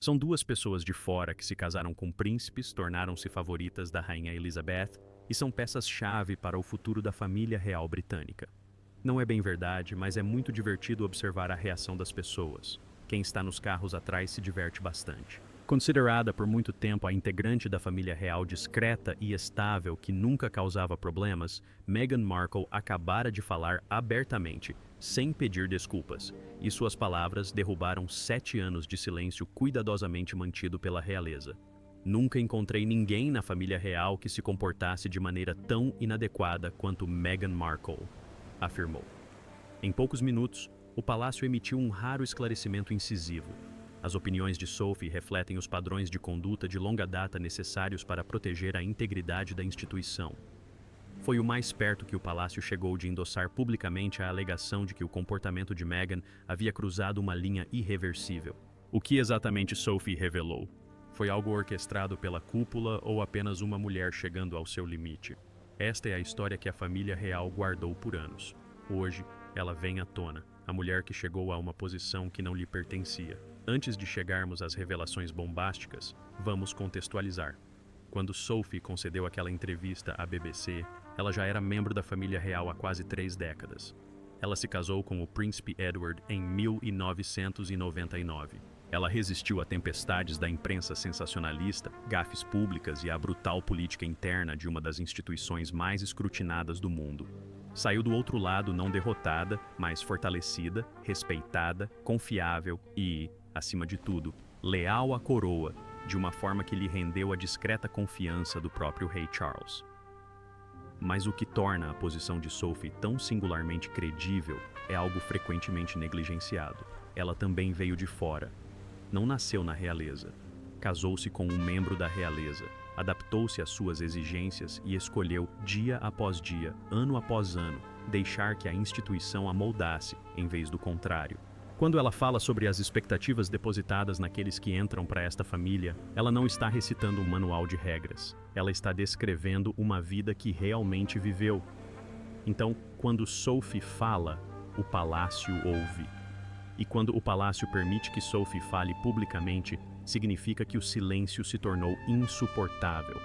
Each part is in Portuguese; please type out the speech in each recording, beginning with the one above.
São duas pessoas de fora que se casaram com príncipes, tornaram-se favoritas da rainha Elizabeth e são peças-chave para o futuro da família real britânica. Não é bem verdade, mas é muito divertido observar a reação das pessoas. Quem está nos carros atrás se diverte bastante. Considerada por muito tempo a integrante da família real discreta e estável que nunca causava problemas, Meghan Markle acabara de falar abertamente, sem pedir desculpas, e suas palavras derrubaram 7 anos de silêncio cuidadosamente mantido pela realeza. Nunca encontrei ninguém na família real que se comportasse de maneira tão inadequada quanto Meghan Markle, afirmou. Em poucos minutos, o palácio emitiu um raro esclarecimento incisivo. As opiniões de Sophie refletem os padrões de conduta de longa data necessários para proteger a integridade da instituição. Foi o mais perto que o palácio chegou de endossar publicamente a alegação de que o comportamento de Meghan havia cruzado uma linha irreversível. O que exatamente Sophie revelou? Foi algo orquestrado pela cúpula ou apenas uma mulher chegando ao seu limite? Esta é a história que a família real guardou por anos. Hoje, ela vem à tona, a mulher que chegou a uma posição que não lhe pertencia. Antes de chegarmos às revelações bombásticas, vamos contextualizar. Quando Sophie concedeu aquela entrevista à BBC, ela já era membro da família real há quase 3 décadas. Ela se casou com o príncipe Edward em 1999. Ela resistiu a tempestades da imprensa sensacionalista, gafes públicas e à brutal política interna de uma das instituições mais escrutinadas do mundo. Saiu do outro lado não derrotada, mas fortalecida, respeitada, confiável e, acima de tudo, leal à coroa, de uma forma que lhe rendeu a discreta confiança do próprio rei Charles. Mas o que torna a posição de Sophie tão singularmente credível é algo frequentemente negligenciado. Ela também veio de fora. Não nasceu na realeza. Casou-se com um membro da realeza, adaptou-se às suas exigências e escolheu, dia após dia, ano após ano, deixar que a instituição a moldasse, em vez do contrário. Quando ela fala sobre as expectativas depositadas naqueles que entram para esta família, ela não está recitando um manual de regras. Ela está descrevendo uma vida que realmente viveu. Então, quando Sophie fala, o palácio ouve. E quando o palácio permite que Sophie fale publicamente, significa que o silêncio se tornou insuportável.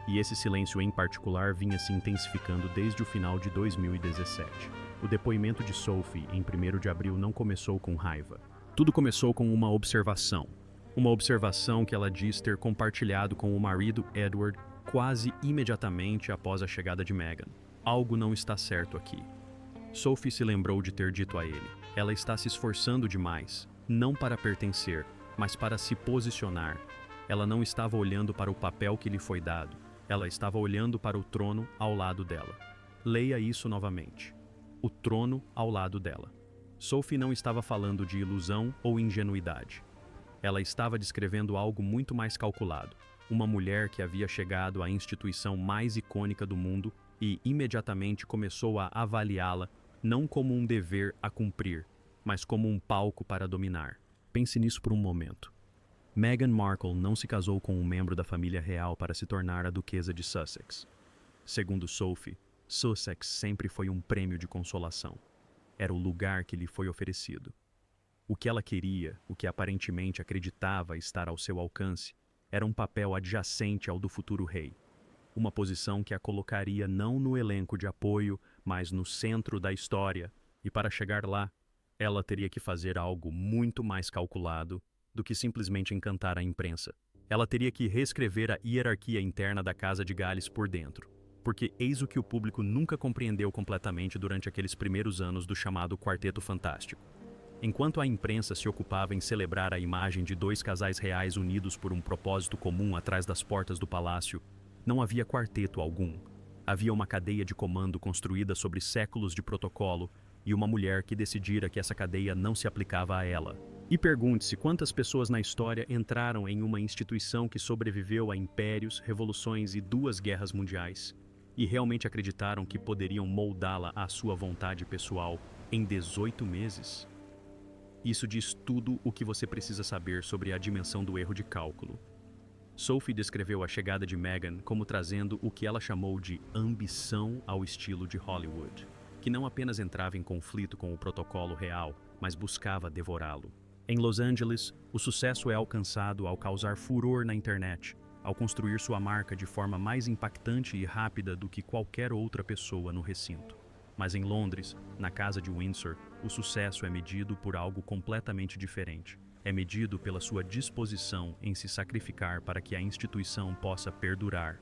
E esse silêncio em particular vinha se intensificando desde o final de 2017. O depoimento de Sophie em 1º de abril não começou com raiva. Tudo começou com uma observação. Uma observação que ela diz ter compartilhado com o marido Edward quase imediatamente após a chegada de Meghan. Algo não está certo aqui. Sophie se lembrou de ter dito a ele: ela está se esforçando demais, não para pertencer, mas para se posicionar. Ela não estava olhando para o papel que lhe foi dado, ela estava olhando para o trono ao lado dela. Leia isso novamente. O trono ao lado dela. Sophie não estava falando de ilusão ou ingenuidade. Ela estava descrevendo algo muito mais calculado. Uma mulher que havia chegado à instituição mais icônica do mundo e imediatamente começou a avaliá-la não como um dever a cumprir, mas como um palco para dominar. Pense nisso por um momento. Meghan Markle não se casou com um membro da família real para se tornar a duquesa de Sussex. Segundo Sophie, Sussex sempre foi um prêmio de consolação. Era o lugar que lhe foi oferecido. O que ela queria, o que aparentemente acreditava estar ao seu alcance, era um papel adjacente ao do futuro rei. Uma posição que a colocaria não no elenco de apoio, mas no centro da história. E para chegar lá, ela teria que fazer algo muito mais calculado do que simplesmente encantar a imprensa. Ela teria que reescrever a hierarquia interna da Casa de Gales por dentro. Porque eis o que o público nunca compreendeu completamente durante aqueles primeiros anos do chamado Quarteto Fantástico. Enquanto a imprensa se ocupava em celebrar a imagem de 2 casais reais unidos por um propósito comum atrás das portas do palácio, não havia quarteto algum. Havia uma cadeia de comando construída sobre séculos de protocolo e uma mulher que decidira que essa cadeia não se aplicava a ela. E pergunte-se quantas pessoas na história entraram em uma instituição que sobreviveu a impérios, revoluções e 2 guerras mundiais e realmente acreditaram que poderiam moldá-la à sua vontade pessoal em 18 meses? Isso diz tudo o que você precisa saber sobre a dimensão do erro de cálculo. Sophie descreveu a chegada de Meghan como trazendo o que ela chamou de ambição ao estilo de Hollywood, que não apenas entrava em conflito com o protocolo real, mas buscava devorá-lo. Em Los Angeles, o sucesso é alcançado ao causar furor na internet, ao construir sua marca de forma mais impactante e rápida do que qualquer outra pessoa no recinto. Mas em Londres, na Casa de Windsor, o sucesso é medido por algo completamente diferente. É medido pela sua disposição em se sacrificar para que a instituição possa perdurar.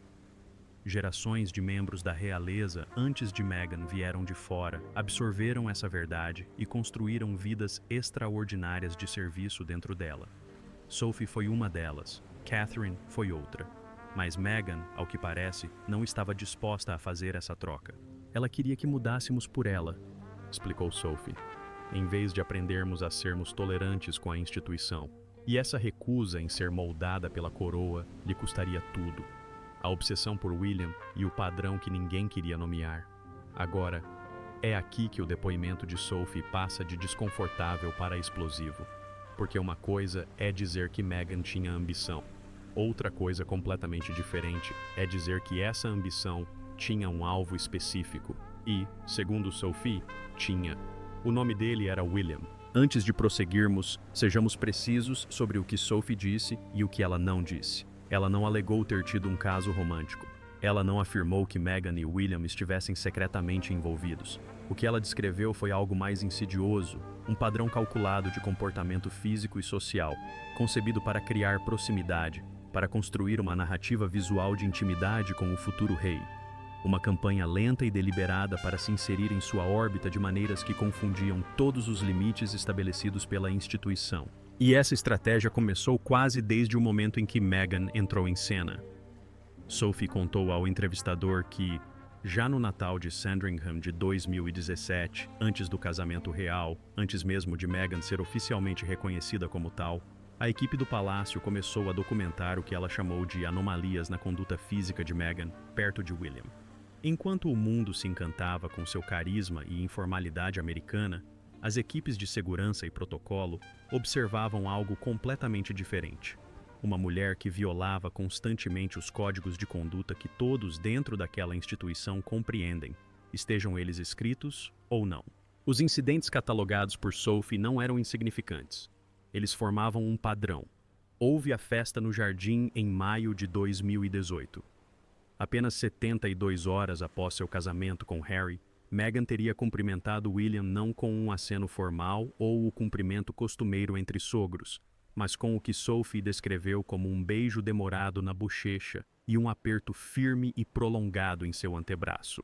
Gerações de membros da realeza antes de Meghan vieram de fora, absorveram essa verdade e construíram vidas extraordinárias de serviço dentro dela. Sophie foi uma delas, Catherine foi outra. Mas Meghan, ao que parece, não estava disposta a fazer essa troca. Ela queria que mudássemos por ela, explicou Sophie, em vez de aprendermos a sermos tolerantes com a instituição. E essa recusa em ser moldada pela coroa lhe custaria tudo. A obsessão por William e o padrão que ninguém queria nomear. Agora, é aqui que o depoimento de Sophie passa de desconfortável para explosivo. Porque uma coisa é dizer que Meghan tinha ambição. Outra coisa completamente diferente é dizer que essa ambição tinha um alvo específico e, segundo Sophie, tinha. O nome dele era William. Antes de prosseguirmos, sejamos precisos sobre o que Sophie disse e o que ela não disse. Ela não alegou ter tido um caso romântico. Ela não afirmou que Meghan e William estivessem secretamente envolvidos. O que ela descreveu foi algo mais insidioso, um padrão calculado de comportamento físico e social, concebido para criar proximidade, para construir uma narrativa visual de intimidade com o futuro rei. Uma campanha lenta e deliberada para se inserir em sua órbita de maneiras que confundiam todos os limites estabelecidos pela instituição. E essa estratégia começou quase desde o momento em que Meghan entrou em cena. Sophie contou ao entrevistador que, já no Natal de Sandringham de 2017, antes do casamento real, antes mesmo de Meghan ser oficialmente reconhecida como tal, a equipe do palácio começou a documentar o que ela chamou de anomalias na conduta física de Meghan perto de William. Enquanto o mundo se encantava com seu carisma e informalidade americana, as equipes de segurança e protocolo observavam algo completamente diferente. Uma mulher que violava constantemente os códigos de conduta que todos dentro daquela instituição compreendem, estejam eles escritos ou não. Os incidentes catalogados por Sophie não eram insignificantes. Eles formavam um padrão. Houve a festa no jardim em maio de 2018. Apenas 72 horas após seu casamento com Harry, Meghan teria cumprimentado William não com um aceno formal ou o cumprimento costumeiro entre sogros, mas com o que Sophie descreveu como um beijo demorado na bochecha e um aperto firme e prolongado em seu antebraço.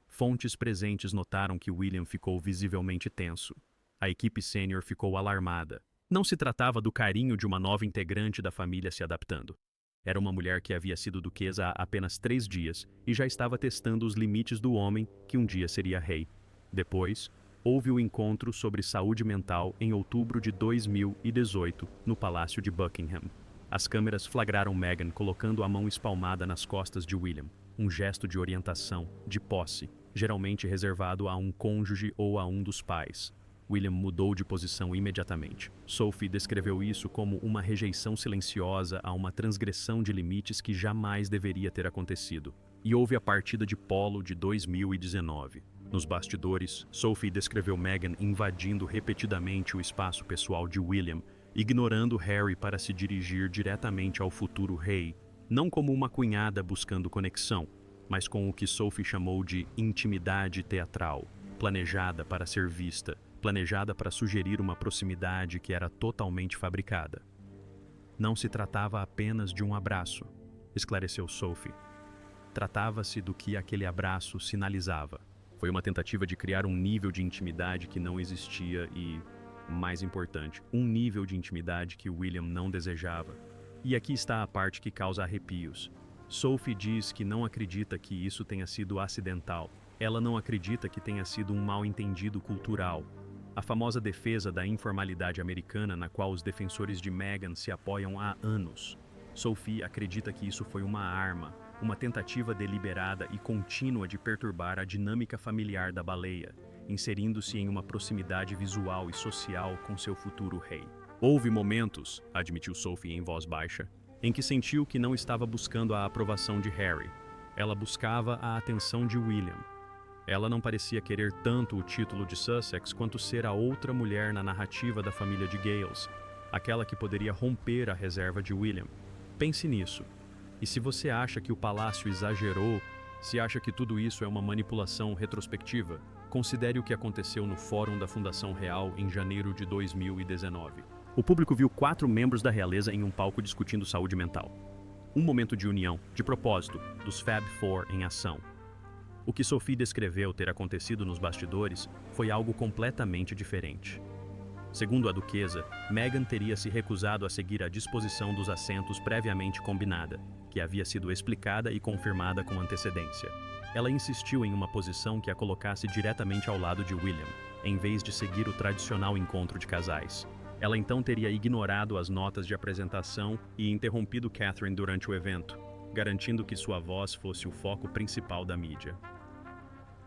Fontes presentes notaram que William ficou visivelmente tenso. A equipe sênior ficou alarmada. Não se tratava do carinho de uma nova integrante da família se adaptando. Era uma mulher que havia sido duquesa há apenas 3 dias e já estava testando os limites do homem que um dia seria rei. Depois, houve o encontro sobre saúde mental em outubro de 2018, no Palácio de Buckingham. As câmeras flagraram Meghan colocando a mão espalmada nas costas de William, um gesto de orientação, de posse, geralmente reservado a um cônjuge ou a um dos pais. William mudou de posição imediatamente. Sophie descreveu isso como uma rejeição silenciosa a uma transgressão de limites que jamais deveria ter acontecido. E houve a partida de polo de 2019. Nos bastidores, Sophie descreveu Meghan invadindo repetidamente o espaço pessoal de William, ignorando Harry para se dirigir diretamente ao futuro rei, não como uma cunhada buscando conexão, mas com o que Sophie chamou de intimidade teatral, planejada para ser vista, planejada para sugerir uma proximidade que era totalmente fabricada. Não se tratava apenas de um abraço, esclareceu Sophie. Tratava-se do que aquele abraço sinalizava. Foi uma tentativa de criar um nível de intimidade que não existia e, mais importante, um nível de intimidade que William não desejava. E aqui está a parte que causa arrepios. Sophie diz que não acredita que isso tenha sido acidental. Ela não acredita que tenha sido um mal-entendido cultural. A famosa defesa da informalidade americana na qual os defensores de Meghan se apoiam há anos. Sophie acredita que isso foi uma arma, uma tentativa deliberada e contínua de perturbar a dinâmica familiar da baleia, inserindo-se em uma proximidade visual e social com seu futuro rei. Houve momentos, admitiu Sophie em voz baixa, em que sentiu que não estava buscando a aprovação de Harry. Ela buscava a atenção de William. Ela não parecia querer tanto o título de Sussex quanto ser a outra mulher na narrativa da família de Gales, aquela que poderia romper a reserva de William. Pense nisso. E se você acha que o palácio exagerou, se acha que tudo isso é uma manipulação retrospectiva, considere o que aconteceu no Fórum da Fundação Real em janeiro de 2019. O público viu 4 membros da realeza em um palco discutindo saúde mental. Um momento de união, de propósito, dos Fab Four em ação. O que Sophie descreveu ter acontecido nos bastidores foi algo completamente diferente. Segundo a duquesa, Meghan teria se recusado a seguir a disposição dos assentos previamente combinada, que havia sido explicada e confirmada com antecedência. Ela insistiu em uma posição que a colocasse diretamente ao lado de William, em vez de seguir o tradicional encontro de casais. Ela então teria ignorado as notas de apresentação e interrompido Catherine durante o evento, garantindo que sua voz fosse o foco principal da mídia.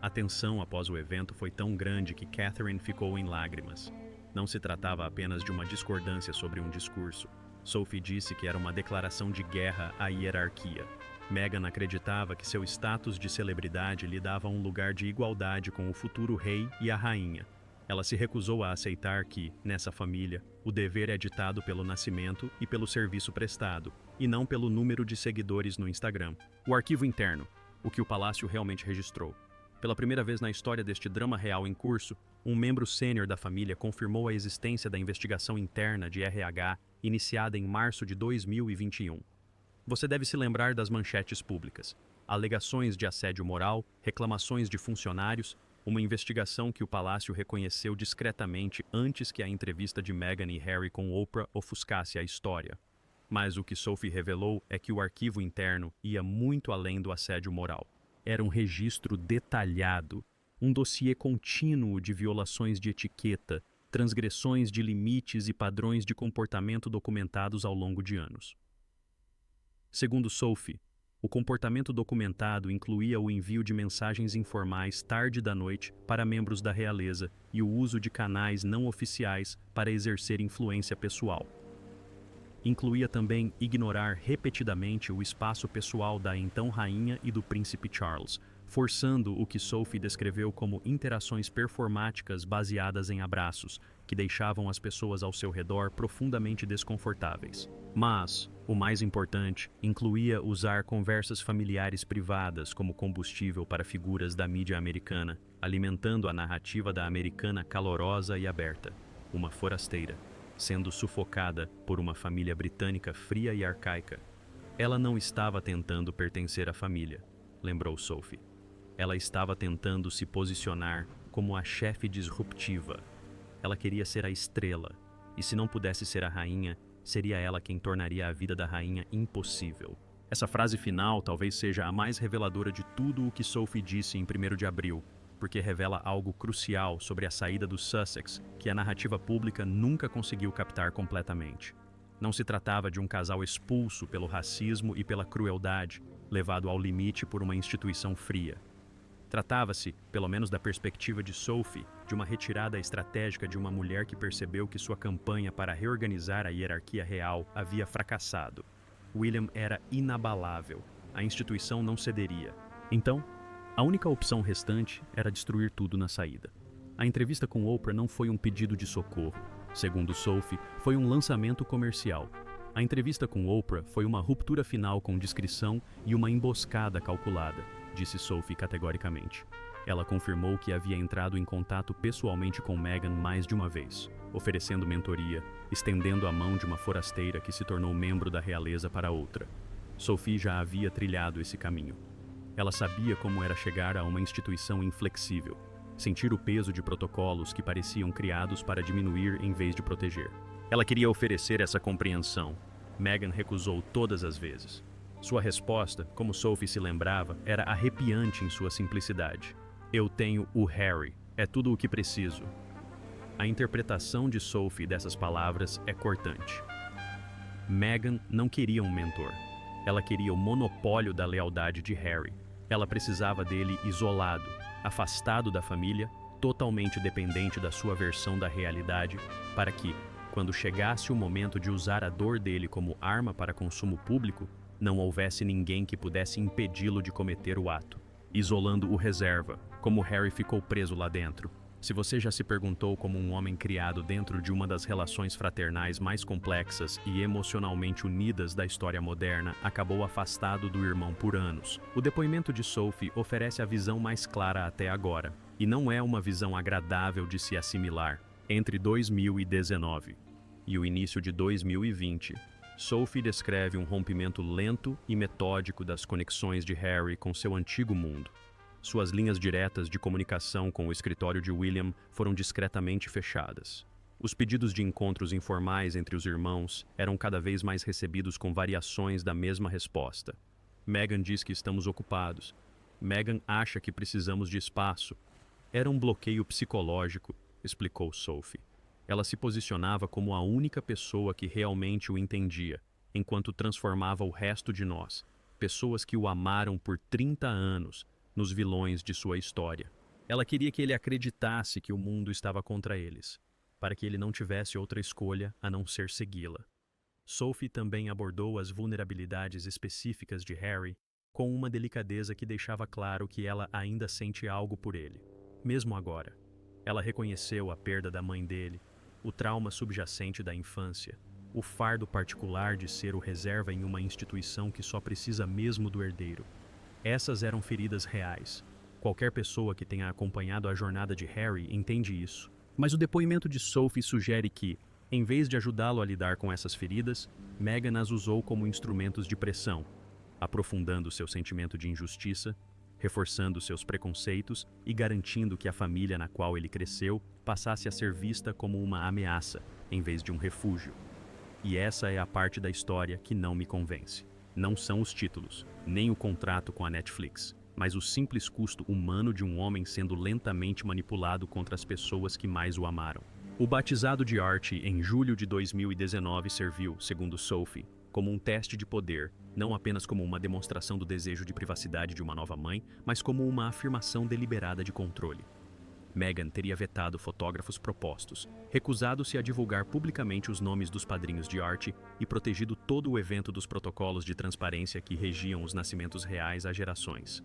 A tensão após o evento foi tão grande que Catherine ficou em lágrimas. Não se tratava apenas de uma discordância sobre um discurso. Sophie disse que era uma declaração de guerra à hierarquia. Meghan acreditava que seu status de celebridade lhe dava um lugar de igualdade com o futuro rei e a rainha. Ela se recusou a aceitar que, nessa família, o dever é ditado pelo nascimento e pelo serviço prestado, e não pelo número de seguidores no Instagram. O arquivo interno, o que o palácio realmente registrou. Pela primeira vez na história deste drama real em curso, um membro sênior da família confirmou a existência da investigação interna de RH iniciada em março de 2021. Você deve se lembrar das manchetes públicas. Alegações de assédio moral, reclamações de funcionários, uma investigação que o palácio reconheceu discretamente antes que a entrevista de Meghan e Harry com Oprah ofuscasse a história. Mas o que Sophie revelou é que o arquivo interno ia muito além do assédio moral. Era um registro detalhado, um dossiê contínuo de violações de etiqueta, transgressões de limites e padrões de comportamento documentados ao longo de anos. Segundo Sophie, o comportamento documentado incluía o envio de mensagens informais tarde da noite para membros da realeza e o uso de canais não oficiais para exercer influência pessoal. Incluía também ignorar repetidamente o espaço pessoal da então rainha e do príncipe Charles, forçando o que Sophie descreveu como interações performáticas baseadas em abraços, que deixavam as pessoas ao seu redor profundamente desconfortáveis. Mas, o mais importante, incluía usar conversas familiares privadas como combustível para figuras da mídia americana, alimentando a narrativa da americana calorosa e aberta, uma forasteira, sendo sufocada por uma família britânica fria e arcaica. Ela não estava tentando pertencer à família, lembrou Sophie. Ela estava tentando se posicionar como a chefe disruptiva. Ela queria ser a estrela, e se não pudesse ser a rainha, seria ela quem tornaria a vida da rainha impossível. Essa frase final talvez seja a mais reveladora de tudo o que Sophie disse em 1º de abril, porque revela algo crucial sobre a saída dos Sussex que a narrativa pública nunca conseguiu captar completamente. Não se tratava de um casal expulso pelo racismo e pela crueldade, levado ao limite por uma instituição fria. Tratava-se, pelo menos da perspectiva de Sophie, de uma retirada estratégica de uma mulher que percebeu que sua campanha para reorganizar a hierarquia real havia fracassado. William era inabalável. A instituição não cederia. Então, a única opção restante era destruir tudo na saída. A entrevista com Oprah não foi um pedido de socorro. Segundo Sophie, foi um lançamento comercial. A entrevista com Oprah foi uma ruptura final com discrição e uma emboscada calculada, disse Sophie categoricamente. Ela confirmou que havia entrado em contato pessoalmente com Meghan mais de uma vez, oferecendo mentoria, estendendo a mão de uma forasteira que se tornou membro da realeza para outra. Sophie já havia trilhado esse caminho. Ela sabia como era chegar a uma instituição inflexível, sentir o peso de protocolos que pareciam criados para diminuir em vez de proteger. Ela queria oferecer essa compreensão. Meghan recusou todas as vezes. Sua resposta, como Sophie se lembrava, era arrepiante em sua simplicidade. Eu tenho o Harry, é tudo o que preciso. A interpretação de Sophie dessas palavras é cortante. Meghan não queria um mentor. Ela queria o monopólio da lealdade de Harry. Ela precisava dele isolado, afastado da família, totalmente dependente da sua versão da realidade, para que, quando chegasse o momento de usar a dor dele como arma para consumo público, não houvesse ninguém que pudesse impedi-lo de cometer o ato. isolando o reserva, como Harry ficou preso lá dentro. Se você já se perguntou como um homem criado dentro de uma das relações fraternais mais complexas e emocionalmente unidas da história moderna acabou afastado do irmão por anos, o depoimento de Sophie oferece a visão mais clara até agora, e não é uma visão agradável de se assimilar. Entre 2019 e o início de 2020, Sophie descreve um rompimento lento e metódico das conexões de Harry com seu antigo mundo. Suas linhas diretas de comunicação com o escritório de William foram discretamente fechadas. Os pedidos de encontros informais entre os irmãos eram cada vez mais recebidos com variações da mesma resposta. Meghan diz que estamos ocupados. Meghan acha que precisamos de espaço. Era um bloqueio psicológico, explicou Sophie. Ela se posicionava como a única pessoa que realmente o entendia, enquanto transformava o resto de nós, pessoas que o amaram por 30 anos, nos vilões de sua história. Ela queria que ele acreditasse que o mundo estava contra eles, para que ele não tivesse outra escolha a não ser segui-la. Sophie também abordou as vulnerabilidades específicas de Harry com uma delicadeza que deixava claro que ela ainda sente algo por ele, mesmo agora. Ela reconheceu a perda da mãe dele, o trauma subjacente da infância, o fardo particular de ser o reserva em uma instituição que só precisa mesmo do herdeiro. Essas eram feridas reais. Qualquer pessoa que tenha acompanhado a jornada de Harry entende isso. Mas o depoimento de Sophie sugere que, em vez de ajudá-lo a lidar com essas feridas, Meghan as usou como instrumentos de pressão, aprofundando seu sentimento de injustiça, reforçando seus preconceitos e garantindo que a família na qual ele cresceu passasse a ser vista como uma ameaça, em vez de um refúgio. E essa é a parte da história que não me convence. Não são os títulos, nem o contrato com a Netflix, mas o simples custo humano de um homem sendo lentamente manipulado contra as pessoas que mais o amaram. O batizado de Archie em julho de 2019 serviu, segundo Sophie, como um teste de poder, não apenas como uma demonstração do desejo de privacidade de uma nova mãe, mas como uma afirmação deliberada de controle. Meghan teria vetado fotógrafos propostos, recusado-se a divulgar publicamente os nomes dos padrinhos de Archie e protegido todo o evento dos protocolos de transparência que regiam os nascimentos reais há gerações.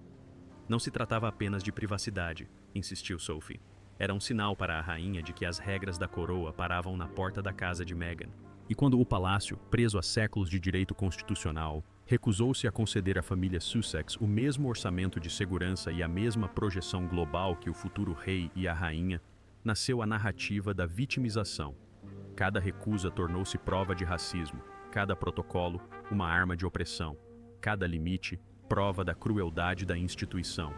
Não se tratava apenas de privacidade, insistiu Sophie. Era um sinal para a rainha de que as regras da coroa paravam na porta da casa de Meghan. E quando o palácio, preso há séculos de direito constitucional, recusou-se a conceder à família Sussex o mesmo orçamento de segurança e a mesma projeção global que o futuro rei e a rainha, nasceu a narrativa da vitimização. Cada recusa tornou-se prova de racismo, cada protocolo, uma arma de opressão, cada limite, prova da crueldade da instituição.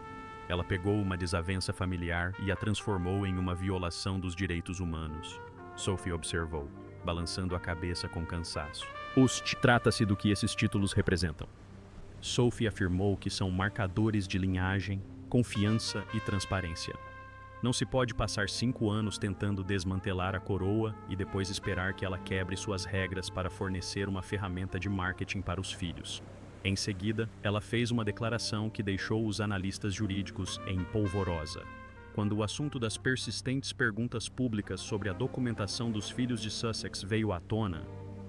Ela pegou uma desavença familiar e a transformou em uma violação dos direitos humanos. Sophie observou, balançando a cabeça com cansaço. Trata-se do que esses títulos representam. Sophie afirmou que são marcadores de linhagem, confiança e transparência. Não se pode passar 5 anos tentando desmantelar a coroa e depois esperar que ela quebre suas regras para fornecer uma ferramenta de marketing para os filhos. Em seguida, ela fez uma declaração que deixou os analistas jurídicos em polvorosa. Quando o assunto das persistentes perguntas públicas sobre a documentação dos filhos de Sussex veio à tona,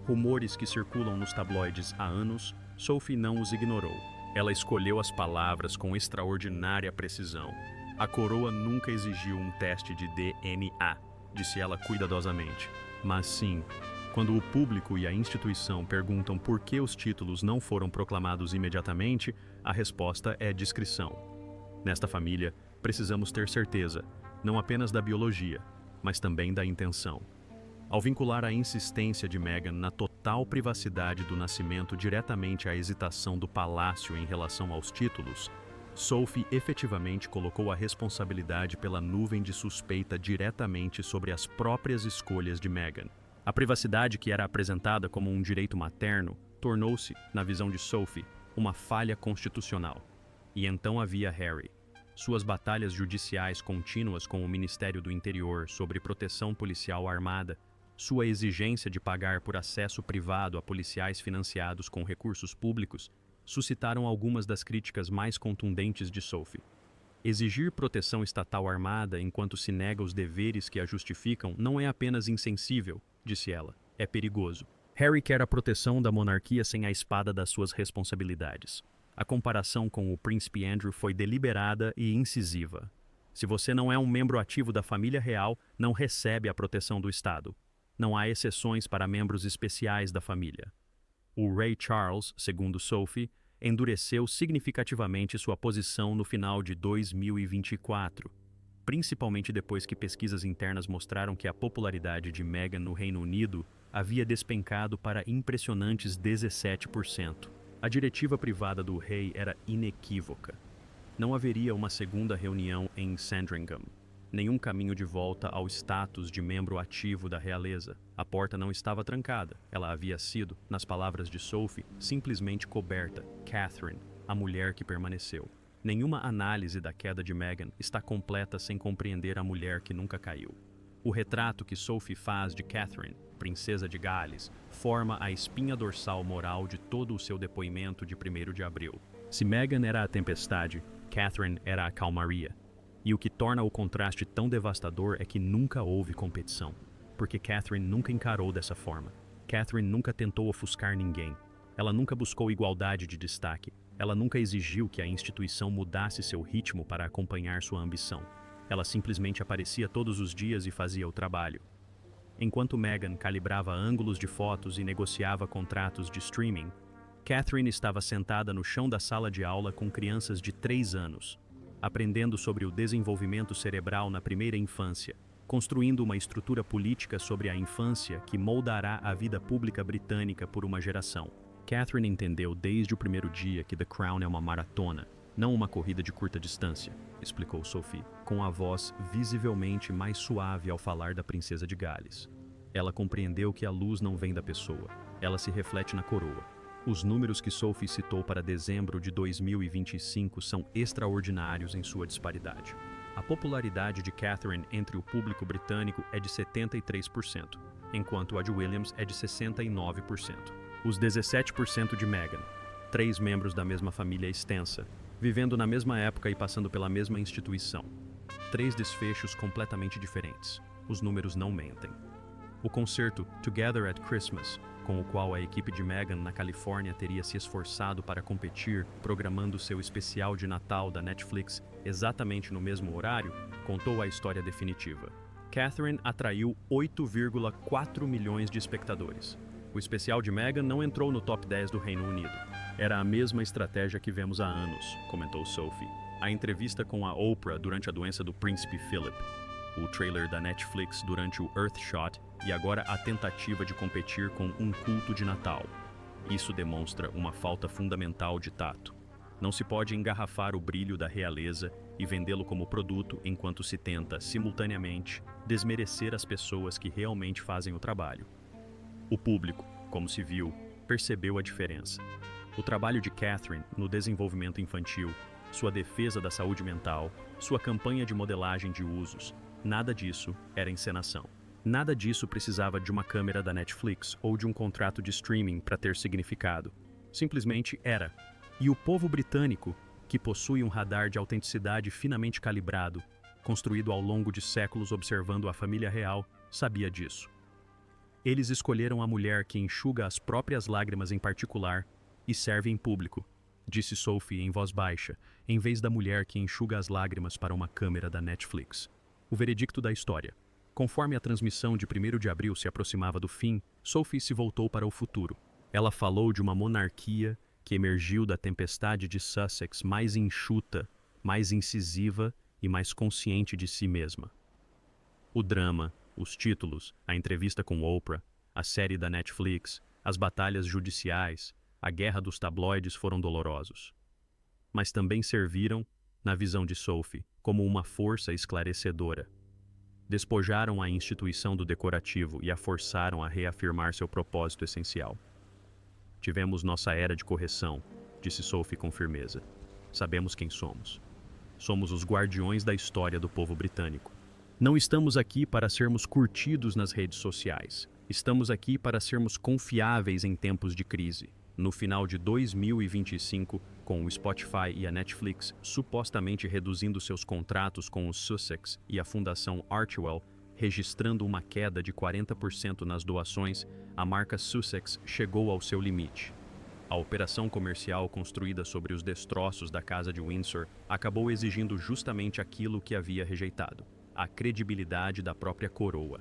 rumores que circulam nos tabloides há anos, Sophie não os ignorou. Ela escolheu as palavras com extraordinária precisão. A coroa nunca exigiu um teste de DNA, disse ela cuidadosamente. Mas sim, quando o público e a instituição perguntam por que os títulos não foram proclamados imediatamente, a resposta é discrição. Nesta família, precisamos ter certeza, não apenas da biologia, mas também da intenção. Ao vincular a insistência de Meghan na total privacidade do nascimento diretamente à hesitação do palácio em relação aos títulos, Sophie efetivamente colocou a responsabilidade pela nuvem de suspeita diretamente sobre as próprias escolhas de Meghan. A privacidade que era apresentada como um direito materno tornou-se, na visão de Sophie, uma falha constitucional. E então havia Harry. Suas batalhas judiciais contínuas com o Ministério do Interior sobre proteção policial armada, sua exigência de pagar por acesso privado a policiais financiados com recursos públicos, suscitaram algumas das críticas mais contundentes de Sophie. Exigir proteção estatal armada enquanto se nega os deveres que a justificam não é apenas insensível, disse ela, é perigoso. Harry quer a proteção da monarquia sem a espada das suas responsabilidades. A comparação com o príncipe Andrew foi deliberada e incisiva. Se você não é um membro ativo da família real, não recebe a proteção do Estado. Não há exceções para membros especiais da família. O Rei Charles, segundo Sophie, endureceu significativamente sua posição no final de 2024, principalmente depois que pesquisas internas mostraram que a popularidade de Meghan no Reino Unido havia despencado para impressionantes 17%. A diretiva privada do rei era inequívoca. Não haveria uma segunda reunião em Sandringham. Nenhum caminho de volta ao status de membro ativo da realeza. A porta não estava trancada. Ela havia sido, nas palavras de Sophie, simplesmente coberta. Catherine, a mulher que permaneceu. Nenhuma análise da queda de Meghan está completa sem compreender a mulher que nunca caiu. O retrato que Sophie faz de Catherine, princesa de Gales, forma a espinha dorsal moral de todo o seu depoimento de 1º de abril. Se Meghan era a tempestade, Catherine era a calmaria. E o que torna o contraste tão devastador é que nunca houve competição, porque Catherine nunca encarou dessa forma. Catherine nunca tentou ofuscar ninguém. Ela nunca buscou igualdade de destaque. Ela nunca exigiu que a instituição mudasse seu ritmo para acompanhar sua ambição. Ela simplesmente aparecia todos os dias e fazia o trabalho. Enquanto Meghan calibrava ângulos de fotos e negociava contratos de streaming, Catherine estava sentada no chão da sala de aula com crianças de 3 anos, aprendendo sobre o desenvolvimento cerebral na primeira infância, construindo uma estrutura política sobre a infância que moldará a vida pública britânica por uma geração. Catherine entendeu desde o primeiro dia que The Crown é uma maratona, não uma corrida de curta distância, explicou Sophie, com a voz visivelmente mais suave ao falar da princesa de Gales. Ela compreendeu que a luz não vem da pessoa, ela se reflete na coroa. Os números que Sophie citou para dezembro de 2025 são extraordinários em sua disparidade. A popularidade de Catherine entre o público britânico é de 73%, enquanto a de Williams é de 69%. Os 17% de Meghan, 3 membros da mesma família extensa, vivendo na mesma época e passando pela mesma instituição. 3 desfechos completamente diferentes. Os números não mentem. O concerto Together at Christmas, com o qual a equipe de Meghan na Califórnia teria se esforçado para competir, programando seu especial de Natal da Netflix exatamente no mesmo horário, contou a história definitiva. Catherine atraiu 8,4 milhões de espectadores. O especial de Meghan não entrou no top 10 do Reino Unido. Era a mesma estratégia que vemos há anos, comentou Sophie. A entrevista com a Oprah durante a doença do príncipe Philip, o trailer da Netflix durante o Earthshot e agora a tentativa de competir com um culto de Natal. Isso demonstra uma falta fundamental de tato. Não se pode engarrafar o brilho da realeza e vendê-lo como produto enquanto se tenta, simultaneamente, desmerecer as pessoas que realmente fazem o trabalho. O público, como se viu, percebeu a diferença. O trabalho de Catherine no desenvolvimento infantil, sua defesa da saúde mental, sua campanha de modelagem de usos, nada disso era encenação. Nada disso precisava de uma câmera da Netflix ou de um contrato de streaming para ter significado. Simplesmente era. E o povo britânico, que possui um radar de autenticidade finamente calibrado, construído ao longo de séculos observando a família real, sabia disso. Eles escolheram a mulher que enxuga as próprias lágrimas em particular e serve em público, disse Sophie em voz baixa, em vez da mulher que enxuga as lágrimas para uma câmera da Netflix. O veredicto da história. Conforme a transmissão de 1º de abril se aproximava do fim, Sophie se voltou para o futuro. Ela falou de uma monarquia que emergiu da tempestade de Sussex mais enxuta, mais incisiva e mais consciente de si mesma. O drama, os títulos, a entrevista com Oprah, a série da Netflix, as batalhas judiciais, a guerra dos tabloides foram dolorosos. Mas também serviram, na visão de Sophie, como uma força esclarecedora. Despojaram a instituição do decorativo e a forçaram a reafirmar seu propósito essencial. Tivemos nossa era de correção, disse Sophie com firmeza. Sabemos quem somos. Somos os guardiões da história do povo britânico. Não estamos aqui para sermos curtidos nas redes sociais. Estamos aqui para sermos confiáveis em tempos de crise. No final de 2025, com o Spotify e a Netflix supostamente reduzindo seus contratos com os Sussex e a Fundação Archewell, registrando uma queda de 40% nas doações, a marca Sussex chegou ao seu limite. A operação comercial construída sobre os destroços da Casa de Windsor acabou exigindo justamente aquilo que havia rejeitado: a credibilidade da própria coroa.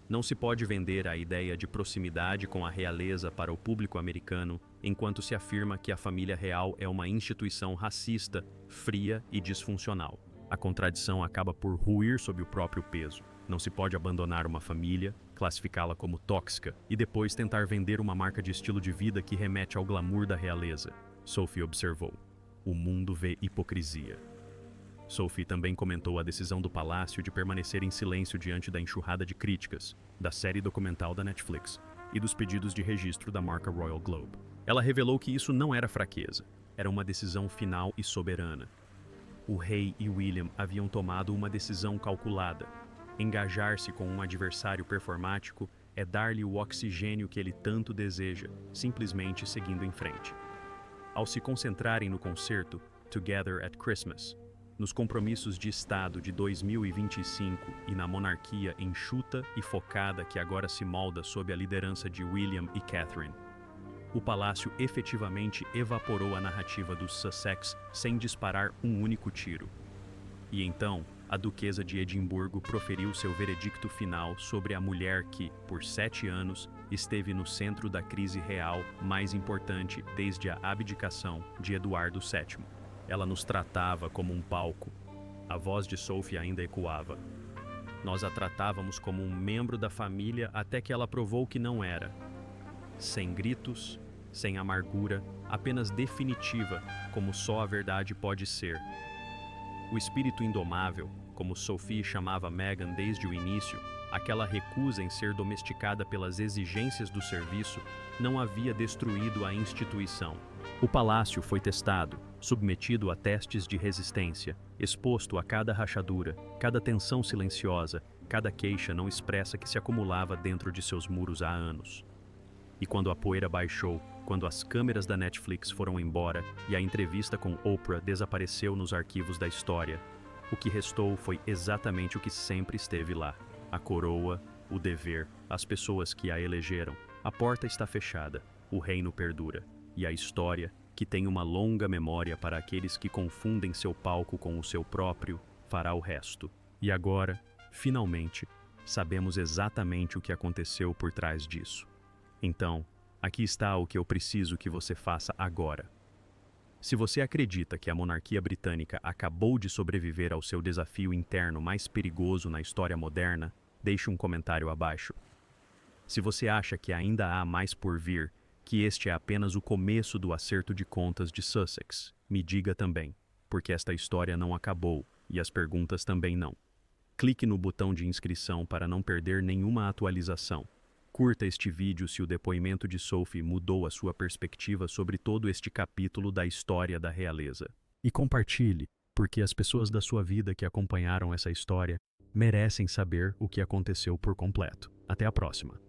Não se pode vender a ideia de proximidade com a realeza para o público americano enquanto se afirma que a família real é uma instituição racista, fria e disfuncional. A contradição acaba por ruir sob o próprio peso. Não se pode abandonar uma família, classificá-la como tóxica e depois tentar vender uma marca de estilo de vida que remete ao glamour da realeza. Sophie observou: o mundo vê hipocrisia. Sophie também comentou a decisão do palácio de permanecer em silêncio diante da enxurrada de críticas, da série documental da Netflix e dos pedidos de registro da marca Royal Globe. Ela revelou que isso não era fraqueza, era uma decisão final e soberana. O rei e William haviam tomado uma decisão calculada. Engajar-se com um adversário performático é dar-lhe o oxigênio que ele tanto deseja, simplesmente seguindo em frente. Ao se concentrarem no concerto Together at Christmas, nos compromissos de Estado de 2025 e na monarquia enxuta e focada que agora se molda sob a liderança de William e Catherine, o palácio efetivamente evaporou a narrativa dos Sussex sem disparar um único tiro. E então, a duquesa de Edimburgo proferiu seu veredicto final sobre a mulher que, por 7 anos, esteve no centro da crise real mais importante desde a abdicação de Eduardo VII. Ela nos tratava como um palco. A voz de Sophie ainda ecoava. Nós a tratávamos como um membro da família até que ela provou que não era. Sem gritos, sem amargura, apenas definitiva, como só a verdade pode ser. O espírito indomável, como Sophie chamava Meghan desde o início, aquela recusa em ser domesticada pelas exigências do serviço, não havia destruído a instituição. O palácio foi testado, submetido a testes de resistência, exposto a cada rachadura, cada tensão silenciosa, cada queixa não expressa que se acumulava dentro de seus muros há anos. E quando a poeira baixou, quando as câmeras da Netflix foram embora e a entrevista com Oprah desapareceu nos arquivos da história, o que restou foi exatamente o que sempre esteve lá: a coroa, o dever, as pessoas que a elegeram. A porta está fechada, o reino perdura, e a história, que tem uma longa memória para aqueles que confundem seu palco com o seu próprio, fará o resto. E agora, finalmente, sabemos exatamente o que aconteceu por trás disso. Então, aqui está o que eu preciso que você faça agora. Se você acredita que a monarquia britânica acabou de sobreviver ao seu desafio interno mais perigoso na história moderna, deixe um comentário abaixo. Se você acha que ainda há mais por vir, que este é apenas o começo do acerto de contas de Sussex, me diga também, porque esta história não acabou e as perguntas também não. Clique no botão de inscrição para não perder nenhuma atualização. Curta este vídeo se o depoimento de Sophie mudou a sua perspectiva sobre todo este capítulo da história da realeza. E compartilhe, porque as pessoas da sua vida que acompanharam essa história merecem saber o que aconteceu por completo. Até a próxima.